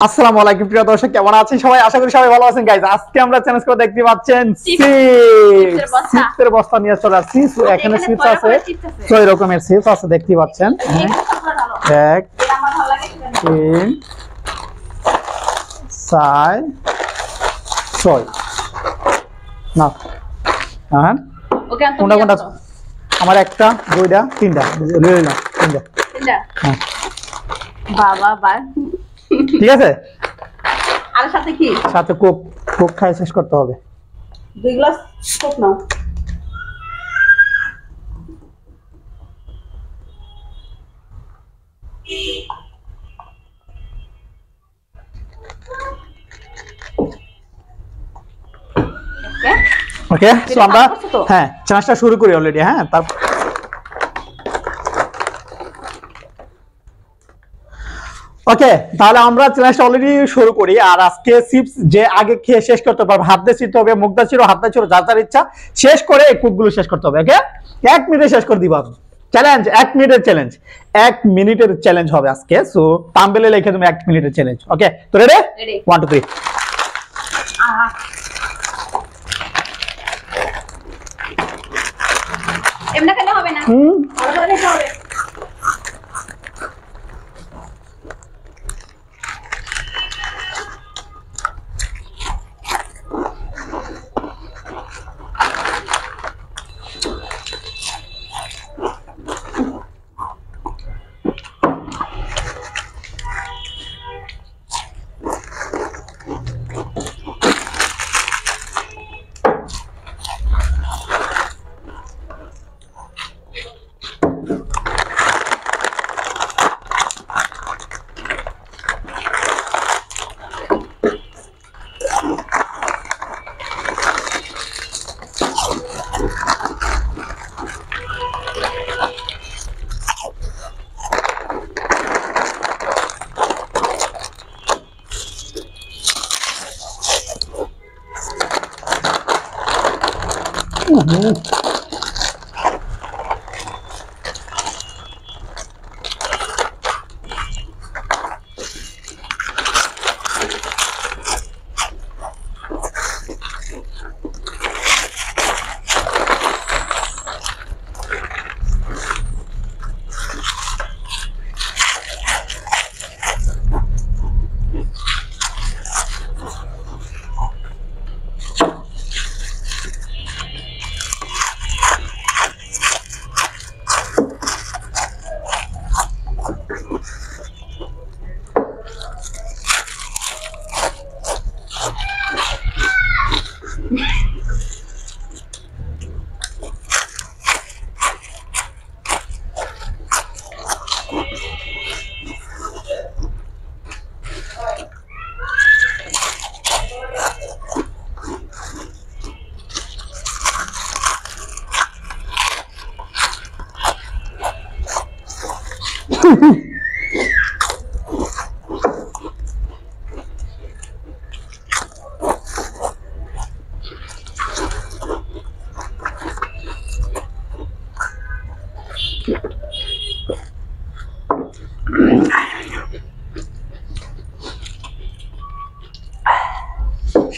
আসসালামু আলাইকুম প্রিয় দর্শক, কেমন আছেন সবাই? আশা করি সবাই ভালো আছেন গাইস। আজকে আমরা চ্যালেঞ্জ করে দেখতে পাচ্ছেন চিপসের বস্তা নিয়ে চলে আসছি। সো এখানে চিপস আছে, 6 রকমের চিপস আছে দেখতে পাচ্ছেন। 1 3 4 6 না হ্যাঁ কোনটা কোনটা আমার একটা দুইটা তিনটা লই না তিনটা হ্যাঁ বাবা বা ঠিক আছে। আর সাথে কি? সাথে কোক। কোক খাই শেষ করতে হবে। 2 গ্লাস কোক নাও। ওকে সো আমরা হ্যাঁ চ্যালেঞ্জটা শুরু করি অলরেডি। হ্যাঁ তারপর ওকে তাহলে আমরা চ্যালেঞ্জটা অলরেডি শুরু করি। আর আজকে চিপস যে আগে খেয়ে শেষ করতে পারবে, হাত দিয়ে ছিঁড়তে হবে, মুখ দিয়ে ছিঁড়ো, হাত দিয়ে ছিঁড়ো, যার যার ইচ্ছা শেষ করে এই কুকগুলো শেষ করতে হবে। ওকে 1 মিনিটে শেষ করে দিবা চ্যালেঞ্জ। 1 মিনিটের চ্যালেঞ্জ, 1 মিনিটের চ্যালেঞ্জ হবে আজকে। সো থাম্বনেলে লিখে তুমি 1 মিনিটের চ্যালেঞ্জ। ওকে তো রেডি? 1 2 3 এমনা কেন হবে না? আলাদা করে খেতে হবে।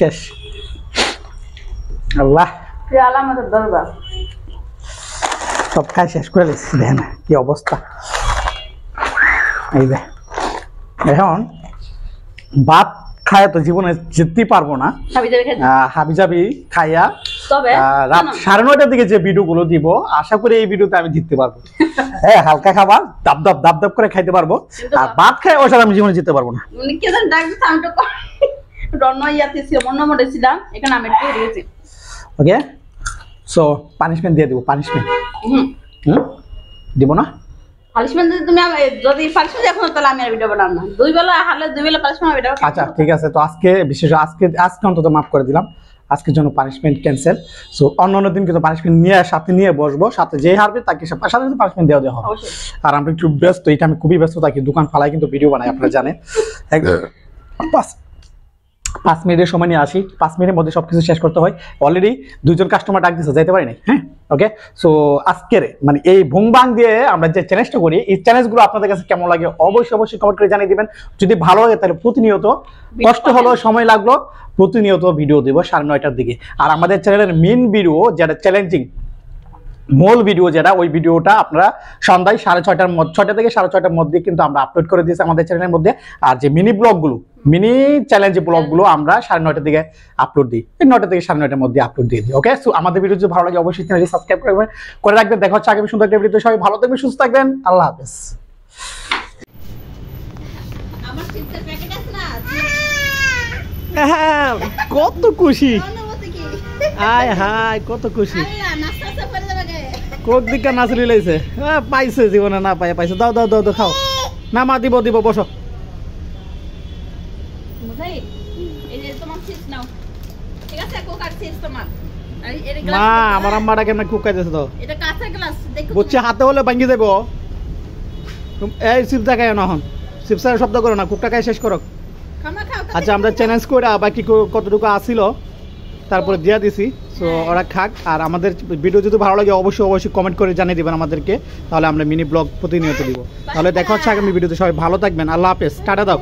শেষ। আল্লাহ আমাদের দরবার সব খাই শেষ করে দিচ্ছি। দেখেন কি অবস্থা। এই এখন ভাত খায় তো জীবনে যেতেই পারবো না, হাবি জাবি খাইয়া রাত 9:30টার দিকে যে ভিডিও গুলো দিব, আশা করি এই ভিডিওতে আমি জিততে পারবো। হ্যাঁ হালকা খাবার দাব দাব দাব দাব করে খাইতে পারবো, আর ভাত খাই ওর সাথে আমি জীবনে জিততে পারবো না। ওকে সো পানিশমেন্ট দিয়ে দেবো। পানিশমেন্ট দিব না? আচ্ছা ঠিক আছে। তো আজকে বিশেষ আজকে অন্তত মাফ করে দিলাম, আজকের জন্য পানিশমেন্ট ক্যান্সেল। সো অন্য দিন কিন্তু পানিশমেন্ট নিয়ে সাথে নিয়ে বসবো, সাথে যেই হারবে তাকে সাথে পানিশমেন্ট দেওয়া হবে। আর আমরা একটু ব্যস্ত, এটা আমি খুবই ব্যস্ত থাকি, দোকান ফালাই কিন্তু ভিডিও বানাই, আপনারা জানেন। 5 মিনিটের সময় নিয়ে আসি, 5 মিনিটের মধ্যে সবকিছু শেষ করতে হয়। অলরেডি 2জন কাস্টমার ডাক দিচ্ছে, যাইতে পারি নাই। হ্যাঁ ওকে, সো আজকের মানে এই ভুংবাং দিয়ে আমরা যে চ্যালেঞ্জটা করি, এই চ্যালেঞ্জগুলো আপনাদের কাছে কেমন লাগে অবশ্যই কমেন্ট করে জানিয়ে দিবেন। যদি ভালো লাগে তাহলে প্রতিনিয়ত, কষ্ট হলো সময় লাগলো, প্রতিনিয়ত ভিডিও দেব 9:30টার দিকে। আর আমাদের চ্যানেলের মেইন ভিডিও যেটা চ্যালেঞ্জিং মূল ভিডিও যেটা, ওই ভিডিওটা আপনারা সন্ধ্যায় 6:30টার মধ্যে, 6টা থেকে 6:30টার মধ্যে কিন্তু আমরা আপলোড করে দিয়েছি আমাদের চ্যানেলের মধ্যে। আর যে মিনি ব্লগগুলো, মিনি চ্যালেঞ্জ ব্লগগুলো আমরা 9:30টার দিকে আপলোড দিই, 9টা থেকে 9:30টার মধ্যে আপলোড দিয়ে দিই। ওকে, সো আমাদের ভিডিও যদি ভালো লাগে অবশ্যই চ্যানেলটি সাবস্ক্রাইব করে রাখবেন। দেখা হচ্ছে আগামী সুন্দর একটা ভিডিওতে। সবাই ভালো থাকবেন, সুস্থ থাকবেন, আল্লাহ হাফেজ। আমার চিপসের প্যাকেট আছে না, হ্যাঁ, কত খুশি, অনুমতি কি? আয় হায় কত খুশি। আরে নাস্তা নাস্তা করে দেবে গে। কোক দিকা নাচলি লাইছে, পাইছে জীবনে না পাইছে। দাও দাও দাও দাও, খাও না মা, দিব দিব, বসো। মুজাই, এই যে তোমার চিপস নাও। ঠিক আছে, কোক আর চিপস তোমার। আর এর মা, গ্লাস আমার আম্মাটা কেমন কুক খাইতেছে তো, এটা কাঁচা গ্লাস, দেখো। বুঝছি হাতে হলে ভাঙ্গি যাবো। এই চিপসটা খাই না, এখন চিপসের শব্দ করো না, কুকটা খাই শেষ করো। খামা খাও। আচ্ছা, আমরা চ্যালেঞ্জ করে বাকি কতটুকু আসিল তারপরে দিয়া দিছি, সো ওরা খাক। আর আমাদের ভিডিও যদি ভালো লাগে অবশ্যই কমেন্ট করে জানিয়ে দিবেন আমাদেরকে, তাহলে আমরা মিনি ব্লগ প্রতিনিয়ত দিব। তাহলে দেখা হচ্ছে আগামী ভিডিওতে। সবাই ভালো থাকবেন, আল্লাহ হাফেজ, টাটা দাও।